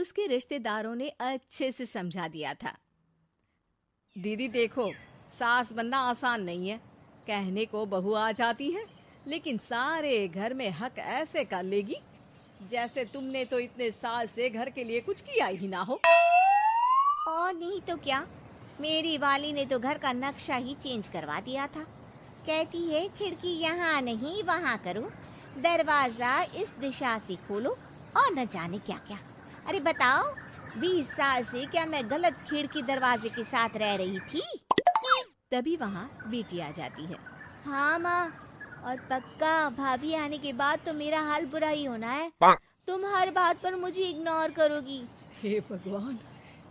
उसके रिश्तेदारों ने अच्छे से समझा दिया था। दीदी देखो, सास बनना आसान नहीं है। कहने को बहू आ जाती है, लेकिन सारे घर में हक ऐसे कर लेगी जैसे तुमने तो इतने साल से घर के लिए कुछ किया ही ना हो। और नहीं तो क्या, मेरी वाली ने तो घर का नक्शा ही चेंज करवा दिया था। कहती है खिड़की यहाँ नहीं वहाँ करो, दरवाजा इस दिशा से खोलो और न जाने क्या क्या। अरे बताओ, 20 साल से क्या मैं गलत खिड़की दरवाजे के साथ रह रही थी? तभी वहाँ बेटी आ जाती है। हाँ माँ, और पक्का भाभी आने के बाद तो मेरा हाल बुरा ही होना है। तुम हर बात पर मुझे इग्नोर करोगी। हे भगवान,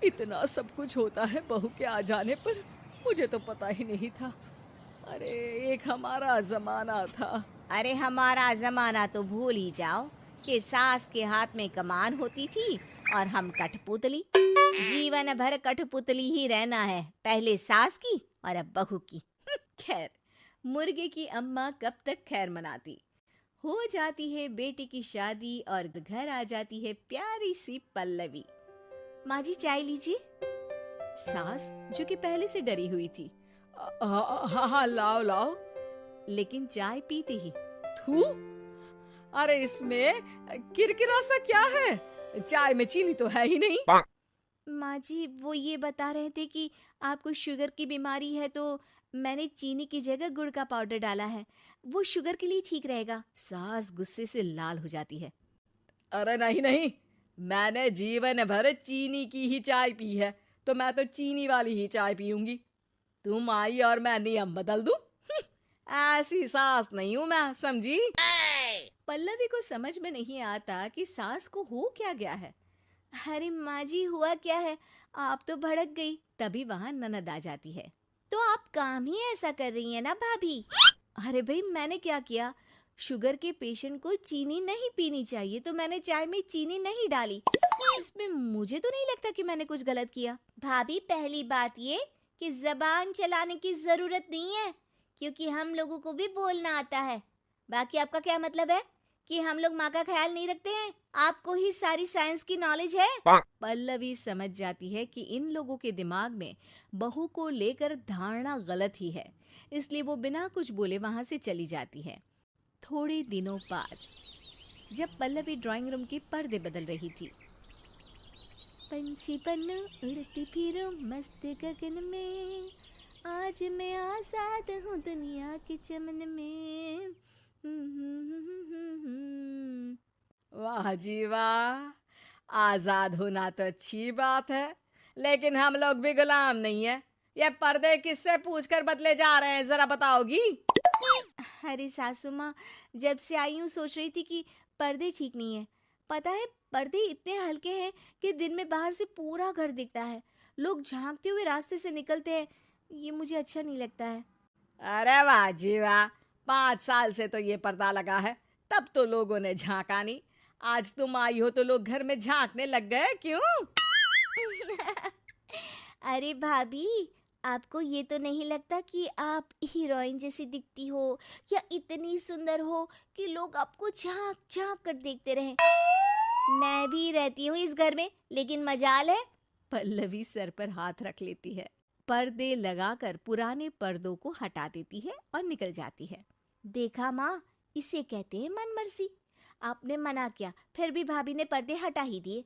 इतना सब कुछ होता है बहू के आ जाने पर, मुझे तो पता ही नहीं था। अरे एक हमारा जमाना था। अरे हमारा जमाना तो भूल ही जाओ कि सास के हाथ में कमान होती थी और हम कठपुतली। जीवन भर कठपुतली ही रहना है, पहले सास की और अब बहू की। खैर, मुर्गे की अम्मा कब तक खैर मनाती। हो जाती है बेटी की शादी और घर आ जाती है प्यारी सी पल्लवी। माँ जी चाय लीजिए। सास जो कि पहले से डरी हुई थी, हाँ हाँ लाओ लाओ, लेकिन चाय पीते ही थू, अरे इसमें किरकिरा सा क्या है? चाय में चीनी तो है ही नहीं। माँ जी वो ये बता रहे थे कि आपको शुगर की बीमारी है, तो मैंने चीनी की जगह गुड़ का पाउडर डाला है, वो शुगर के लिए ठीक रहेगा। सास गुस्से से लाल हो जाती है। अरे नहीं नहीं, मैंने जीवन भर चीनी की ही चाय पी है, तो मैं तो चीनी वाली ही चाय पीऊंगी। तुम आई और मैं नियम बदल दूं? ऐसी सास नहीं हूं मैं, समझी? पल्लवी को समझ में नहीं आता कि सास को हो क्या गया है। अरे माँ जी हुआ क्या है, आप तो भड़क गई। तभी वहां ननद आ जाती है। तो आप काम ही ऐसा कर रही हैं ना भाभी? अरे भाई मैंने क्या किया? शुगर के पेशेंट को चीनी नहीं पीनी चाहिए, तो मैंने चाय में चीनी नहीं डाली। इसमें मुझे तो नहीं लगता कि मैंने कुछ गलत किया। भाभी पहली बात ये कि जबान चलाने की जरूरत नहीं है, क्योंकि हम लोगों को भी बोलना आता है। बाकी आपका क्या मतलब है कि हम लोग माँ का ख्याल नहीं रखते हैं? आपको ही सारी साइंस की नॉलेज है। पल्लवी समझ जाती है कि इन लोगों के दिमाग में बहू को लेकर धारणा गलत ही है, इसलिए वो बिना कुछ बोले वहां से चली जाती है। थोड़े दिनों बाद जब पल्लवी ड्राइंग रूम के पर्दे बदल रही थी, पंछी पन उड़ती फिरूं मस्त गगन में, आज मैं आजाद हूँ दुनिया के चमन में। वाह जी वाह, आजाद होना तो अच्छी बात है, लेकिन हम लोग भी गुलाम नहीं है। ये पर्दे किससे पूछकर बदले जा रहे हैं, जरा बताओगी? अरे सासू माँ, जब से आई हूँ सोच रही थी कि पर्दे ठीक नहीं है। पता है, पर्दे इतने हल्के हैं कि दिन में बाहर से पूरा घर दिखता है, लोग झांकते हुए रास्ते से निकलते हैं। ये मुझे अच्छा नहीं लगता है। अरे वाह जी वाह, 5 साल से तो ये पर्दा लगा है, तब तो लोगों ने झांका नहीं। आज तुम आई हो तो लोग घर में झांकने लग गए, क्यों? अरे भाभी, आपको ये तो नहीं लगता कि आप हीरोइन जैसी दिखती हो, या इतनी सुंदर हो कि लोग आपको झांक झांक कर देखते रहें? मैं भी रहती हूँ इस घर में, लेकिन मजाल है। पल्लवी सर पर हाथ रख लेती है, पर्दे लगाकर पुराने पर्दों को हटा देती है और निकल जाती है। देखा माँ, इसे कहते हैं मनमर्जी। आपने मना किया, फिर भी भाभी ने पर्दे हटा ही दिए।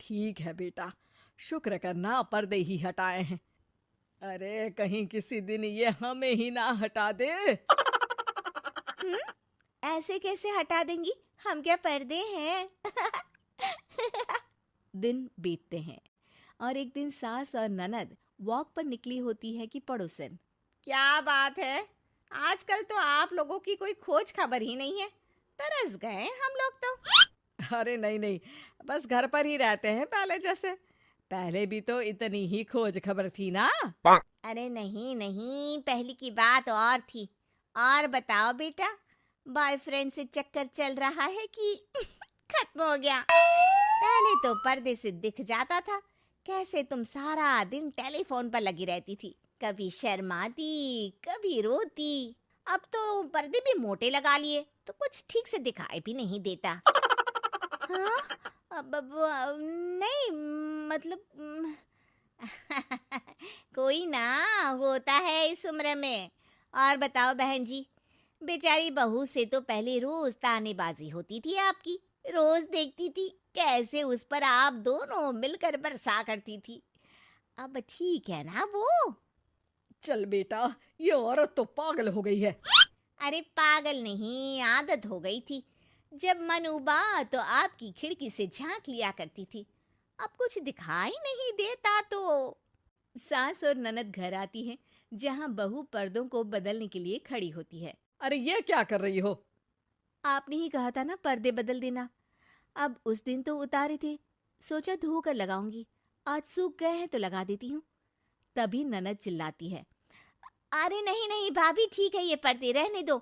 ठीक है बेटा, शुक्र करना पर्दे ही हटाए हैं। अरे कहीं किसी दिन ये हमें ही ना हटा दे। ऐसे कैसे हटा देंगी, हम क्या पर्दे हैं? दिन बीतते हैं और एक दिन सास और ननद वॉक पर निकली होती है कि पड़ोसन। क्या बात है, आजकल तो आप लोगों की कोई खोज खबर ही नहीं है। तरस गए हम लोग तो। अरे नहीं नहीं, बस घर पर ही रहते हैं पहले जैसे। पहले भी तो इतनी ही खोज खबर थी ना। अरे नहीं नहीं, पहले की बात और थी। और बताओ बेटा, बॉयफ्रेंड से चक्कर चल रहा है कि खत्म हो गया? पहले तो पर्दे से दिख जाता था कैसे तुम सारा दिन टेलीफोन पर लगी रहती थी, कभी शर्माती कभी रोती। अब तो पर्दे भी मोटे लगा लिए तो कुछ ठीक से दिखाई भी नहीं देता। हाँ, नहीं, मतलब कोई ना, होता है इस उम्र में। और बताओ बहन जी, बेचारी बहू से तो पहले रोज तानेबाजी होती थी आपकी, रोज देखती थी कैसे उस पर आप दोनों मिलकर बरसा करती थी। अब ठीक है ना वो? चल बेटा, ये औरत तो पागल हो गई है। अरे पागल नहीं, आदत हो गई थी। जब मन उबा तो आपकी खिड़की से झांक लिया करती थी, अब कुछ दिखाई नहीं देता तो। सास और ननद घर आती हैं, जहां बहू पर्दों को बदलने के लिए खड़ी होती है। अरे ये क्या कर रही हो? आपने ही कहा था ना पर्दे बदल देना। अब उस दिन तो उतारे थे, सोचा धोकर लगाऊंगी, आज सूख गए हैं तो लगा देती हूँ। तभी ननद चिल्लाती है, अरे नहीं नहीं भाभी, ठीक है ये पर्दे रहने दो।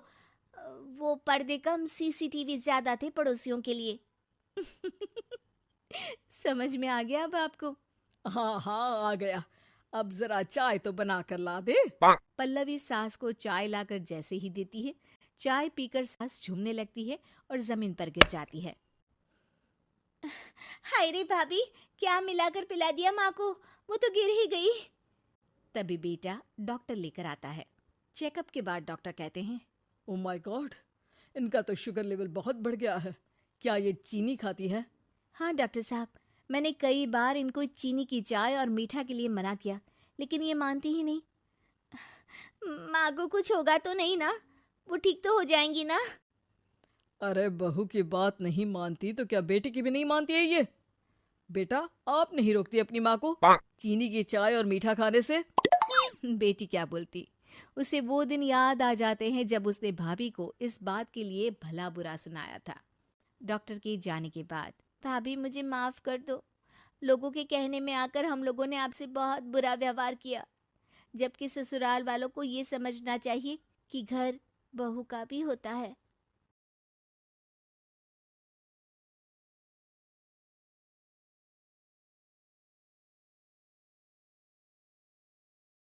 वो पर्दे कम, सीसीटीवी ज्यादा थे पड़ोसियों के लिए। समझ में आ गया अब आपको? हाँ हाँ, आ गया। अब जरा चाय तो बना कर ला दे। पल्लवी सास को चाय लाकर जैसे ही देती है, चाय पीकर सास झूमने लगती है और जमीन पर गिर जाती है। हाय रे भाभी, क्या मिलाकर पिला दिया माँ को, वो तो गिर ही गई। तभी बेटा डॉक्टर लेकर आता है। चेकअप के बाद डॉक्टर कहते हैं, ओ माय गॉड, इनका तो शुगर लेवल बहुत बढ़ गया है। क्या ये चीनी खाती है? हाँ डॉक्टर साहब, मैंने कई बार इनको चीनी की चाय और मीठा के लिए मना किया, लेकिन ये मानती ही नहीं। माँ को कुछ होगा तो नहीं ना? वो ठीक तो हो जाएंगी ना? अरे बहू की बात नहीं मानती तो क्या बेटी की भी नहीं मानती है ये? बेटा, आप नहीं रोकती अपनी माँ को चीनी की चाय और मीठा खाने से? बेटी क्या बोलती, उसे वो दिन याद आ जाते हैं जब उसने भाभी को इस बात के लिए भला बुरा सुनाया था। डॉक्टर के जाने के बाद, भाभी मुझे माफ कर दो, लोगों के कहने में आकर हम लोगों ने आपसे बहुत बुरा व्यवहार किया, जबकि ससुराल वालों को ये समझना चाहिए कि घर बहू का भी होता है।